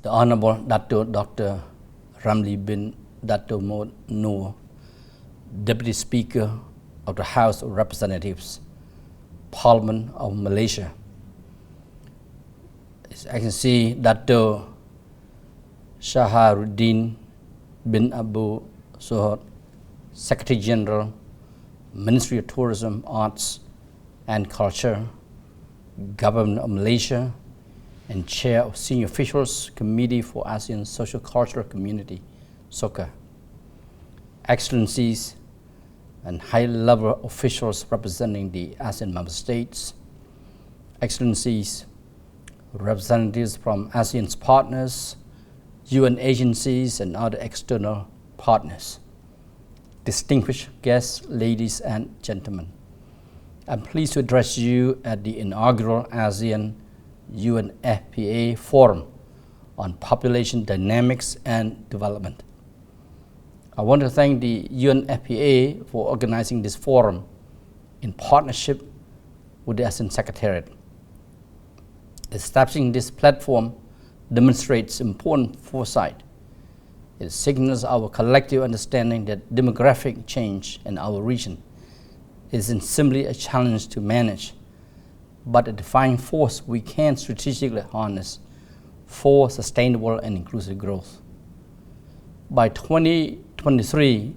the Honorable Dr. Ramli bin Dato Mohd Noor, Deputy Speaker of the House of Representatives, Parliament of Malaysia, His Excellency Dato Shaharuddin bin Abu Suhud, Secretary General, Ministry of Tourism, Arts and Culture, Government of Malaysia, and Chair of Senior Officials Committee for ASEAN Social Cultural Community, SOCA, Excellencies and high-level officials representing the ASEAN Member States, Excellencies, representatives from ASEAN's partners, UN agencies, and other external partners, distinguished guests, ladies and gentlemen. I'm pleased to address you at the inaugural ASEAN-UNFPA Forum on Population Dynamics and Development. I want to thank the UNFPA for organizing this forum in partnership with the ASEAN Secretariat. Establishing this platform demonstrates important foresight. It signals our collective understanding that demographic change in our region isn't simply a challenge to manage, but a defining force we can strategically harness for sustainable and inclusive growth. By 2023,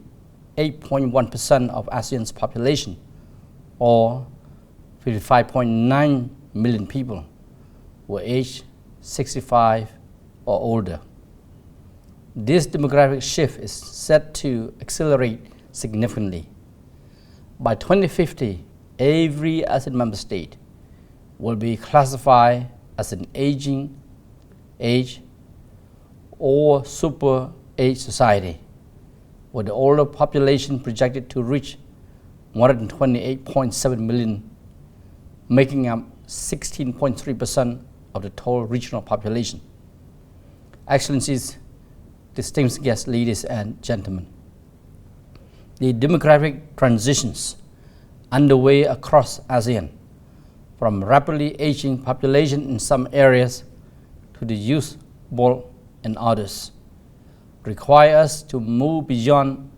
8.1% of ASEAN's population, or 55.9 million people, were aged 65 or older. This demographic shift is set to accelerate significantly. By 2050, every ASEAN member state will be classified as an aging age or super age society, with the older population projected to reach 128.7 million, making up 16.3% of the total regional population. Excellencies, distinguished guests, ladies and gentlemen, the demographic transitions underway across ASEAN, from rapidly aging population in some areas to the youthful in others, require us to move beyond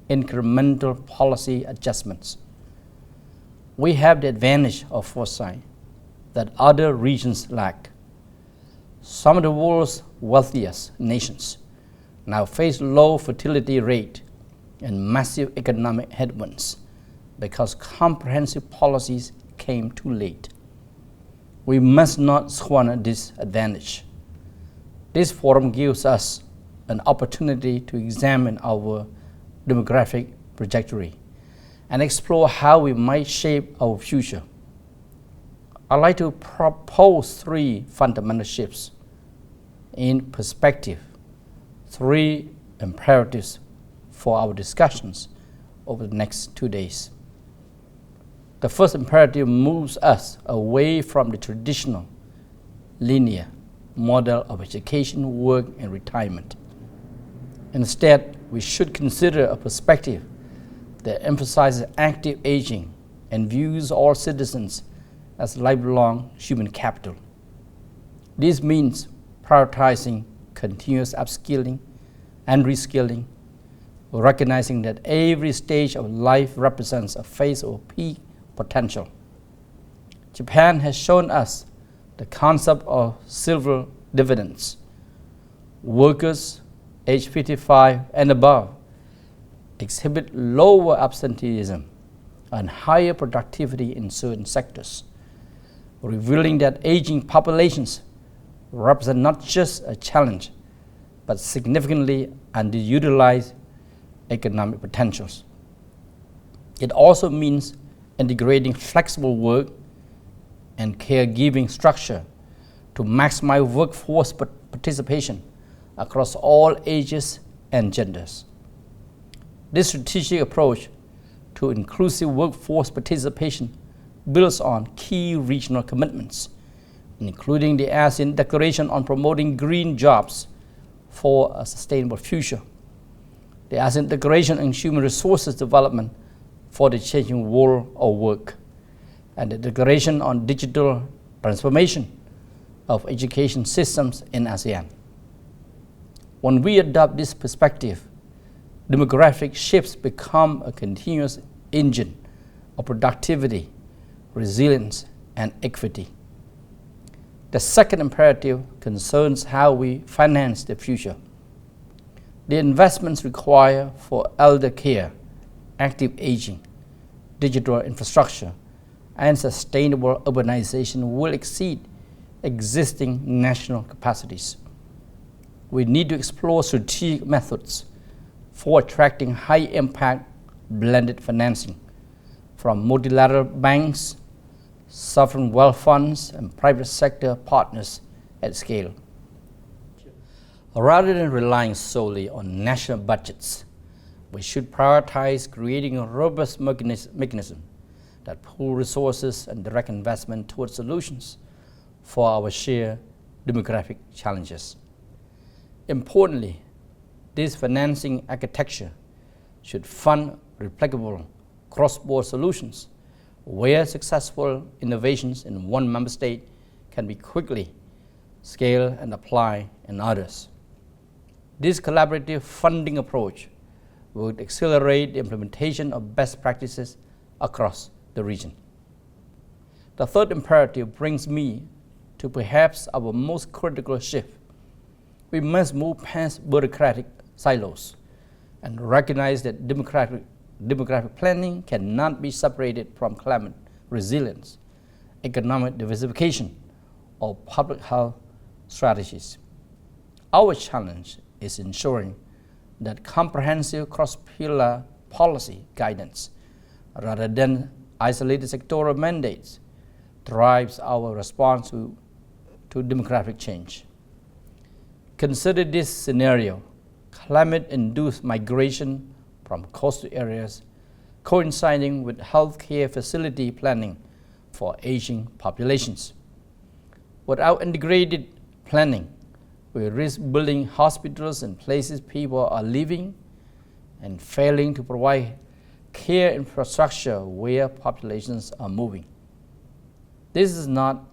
incremental policy adjustments. We have the advantage of foresight that other regions lack. Some of the world's wealthiest nations now face low fertility rate and massive economic headwinds because comprehensive policies came too late. We must not squander this advantage. This forum gives us an opportunity to examine our demographic trajectory and explore how we might shape our future. I'd like to propose three fundamental shifts in perspective, three imperatives for our discussions over the next 2 days. The first imperative moves us away from the traditional linear model of education, work, and retirement. Instead, we should consider a perspective that emphasizes active aging and views all citizens as lifelong human capital. This means prioritizing continuous upskilling and reskilling, recognizing that every stage of life represents a phase of peak potential. Japan has shown us the concept of silver dividends. Workers aged 55 and above exhibit lower absenteeism and higher productivity in certain sectors, revealing that aging populations represent not just a challenge, but significantly underutilized economic potentials. It also means integrating flexible work and caregiving structure to maximize workforce participation across all ages and genders. This strategic approach to inclusive workforce participation builds on key regional commitments, including the ASEAN Declaration on Promoting Green Jobs for a Sustainable Future, the ASEAN Declaration on Human Resources Development for the Changing World of Work, and the Declaration on Digital Transformation of Education Systems in ASEAN. When we adopt this perspective, demographic shifts become a continuous engine of productivity, resilience, and equity. The second imperative concerns how we finance the future. The investments required for elder care, active aging, digital infrastructure, and sustainable urbanization will exceed existing national capacities. We need to explore strategic methods for attracting high-impact blended financing from multilateral banks, sovereign wealth funds, and private sector partners at scale. Rather than relying solely on national budgets, we should prioritize creating a robust mechanism that pool resources and direct investment towards solutions for our shared demographic challenges. Importantly, this financing architecture should fund replicable cross-border solutions where successful innovations in one member state can be quickly scaled and applied in others. This collaborative funding approach would accelerate the implementation of best practices across the region. The third imperative brings me to perhaps our most critical shift. We must move past bureaucratic silos and recognize that demographic planning cannot be separated from climate resilience, economic diversification, or public health strategies. Our challenge is ensuring that comprehensive cross-pillar policy guidance, rather than isolated sectoral mandates, drives our response to demographic change. Consider this scenario: climate-induced migration from coastal areas coinciding with healthcare facility planning for aging populations. Without integrated planning, we risk building hospitals in places people are living and failing to provide care infrastructure where populations are moving. This is not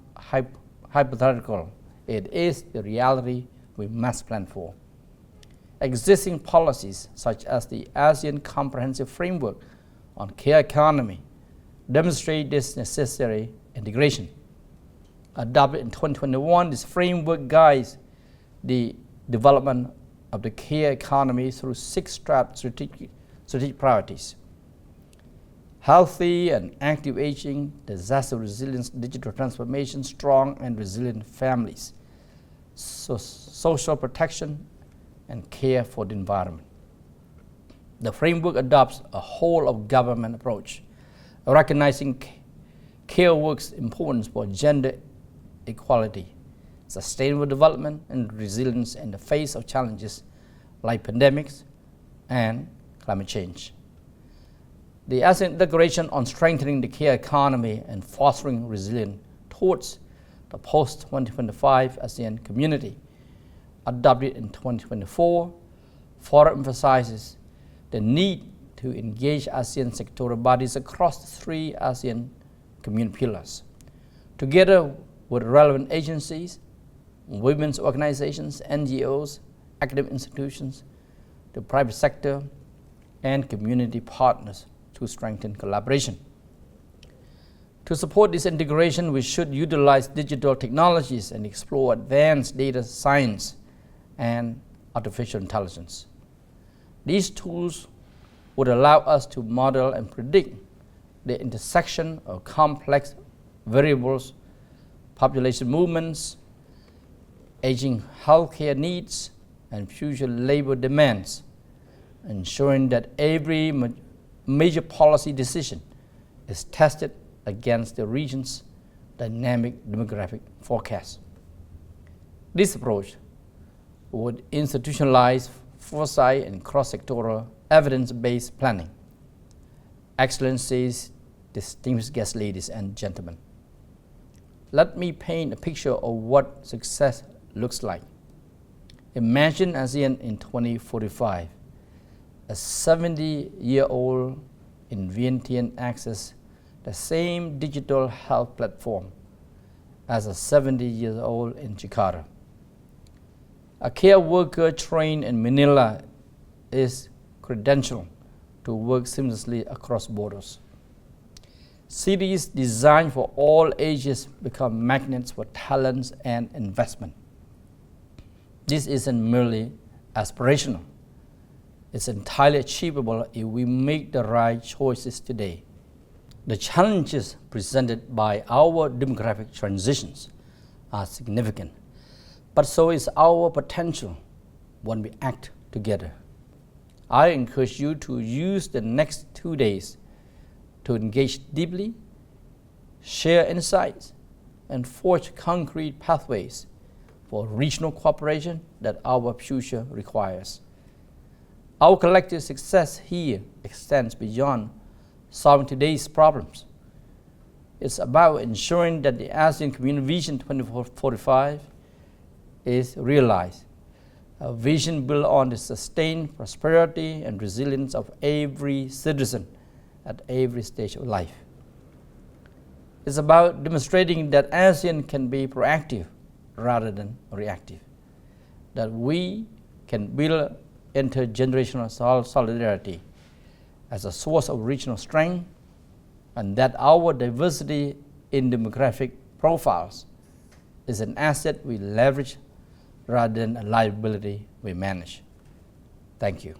hypothetical, it is the reality we must plan for. Existing policies such as the ASEAN Comprehensive Framework on Care Economy demonstrate this necessary integration. Adopted in 2021, this framework guides the development of the care economy through 6 strategic priorities: healthy and active aging, disaster resilience, digital transformation, strong and resilient families, social protection, and care for the environment. The framework adopts a whole-of-government approach, recognizing care work's importance for gender equality, sustainable development, and resilience in the face of challenges like pandemics and climate change. The ASEAN Declaration on Strengthening the Care Economy and Fostering Resilience towards the post-2025 ASEAN Community, adopted in 2024, further emphasizes the need to engage ASEAN sectoral bodies across the 3 ASEAN community pillars, together with relevant agencies, women's organizations, NGOs, academic institutions, the private sector, and community partners to strengthen collaboration. To support this integration, we should utilize digital technologies and explore advanced data science and artificial intelligence. These tools would allow us to model and predict the intersection of complex variables, population movements, aging healthcare needs, and future labor demands, ensuring that every major policy decision is tested against the region's dynamic demographic forecast. This approach would institutionalize foresight and cross-sectoral evidence-based planning. Excellencies, distinguished guests, ladies and gentlemen, let me paint a picture of what success looks like. Imagine ASEAN in 2045, a 70-year-old in Vientiane access the same digital health platform as a 70-year-old in Jakarta. A care worker trained in Manila is credentialed to work seamlessly across borders. Cities designed for all ages become magnets for talents and investment. This isn't merely aspirational. It's entirely achievable if we make the right choices today. The challenges presented by our demographic transitions are significant, but so is our potential when we act together. I encourage you to use the next 2 days to engage deeply, share insights, and forge concrete pathways for regional cooperation that our future requires. Our collective success here extends beyond solving today's problems. It's about ensuring that the ASEAN Community Vision 2045 is realized, a vision built on the sustained prosperity and resilience of every citizen at every stage of life. It's about demonstrating that ASEAN can be proactive rather than reactive, that we can build intergenerational solidarity as a source of regional strength, and that our diversity in demographic profiles is an asset we leverage rather than a liability we manage. Thank you.